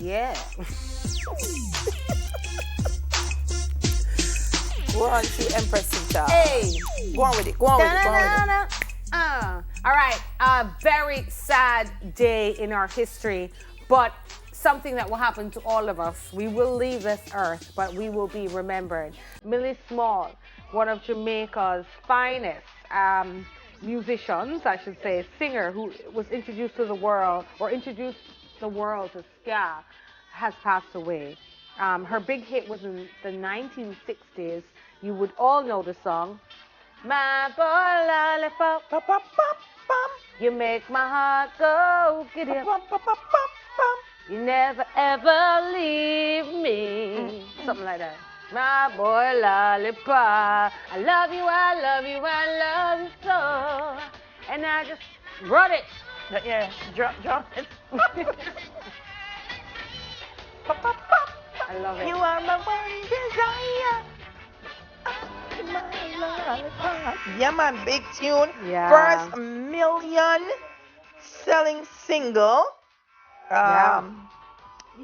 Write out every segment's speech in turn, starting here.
Yeah. Go on to Empress Sita. Hey. Go on with it. Go on with it. Go on with it. All right. A very sad day in our history, but something that will happen to all of us. We will leave this earth, but we will be remembered. Millie Small, one of Jamaica's finest musicians, I should say, singer, who was introduced to the world, or introduced the world to ska, has passed away. Her big hit was in the 1960s. You would all know the song. My boy Lollipop, Pop, pop, pop, pop. you make my heart go giddy up. Pop, pop, pop, pop, pop. You never ever leave me. Something like that. My boy Lollipop. I love you, I love you, I love you so. And I just wrote it. Yeah, drop it. Pop, pop, pop. I love it. You are my one desire. My lollipop. Yeah, man, big tune. Yeah. First million selling single.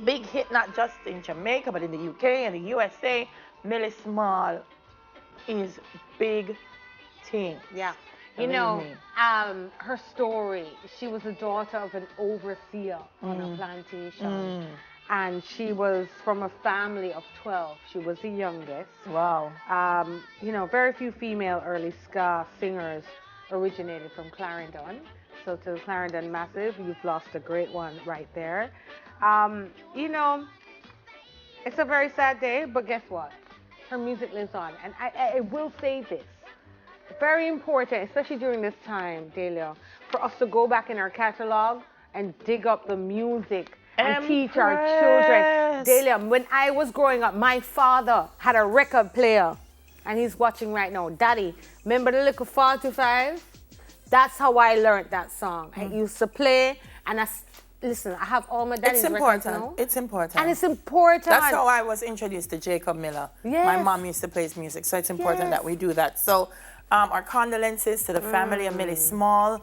Big hit not just in Jamaica, but in the UK and the USA. Millie Small is big thing. Yeah. You Believe know, me. her story, she was the daughter of an overseer on a plantation. And she was from a family of 12. She was the youngest. Wow. You know, very few female early ska singers originated from Clarendon. So to the Clarendon Massive, you've lost a great one right there. You know, it's a very sad day, but guess what? Her music lives on. And I will say this. Very important, especially during this time, Delia, for us to go back in our catalog and dig up the music and teach our children. Delia, when I was growing up, my father had a record player, and he's watching right now. Daddy, remember the little 45? That's how I learned that song. I used to play, and listen, I have all my daddy's records now. It's important. And it's important. That's how I was introduced to Jacob Miller. Yes. My mom used to play his music, so it's important that we do that. So our condolences to the family of Millie Small.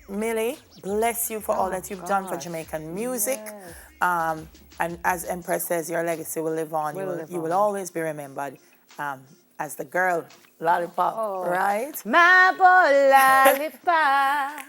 Millie, bless you for all that you've done for Jamaican music. Yes. And as Empress says, your legacy will live on. You will always be remembered as the girl, Lollipop, right? My boy Lollipop.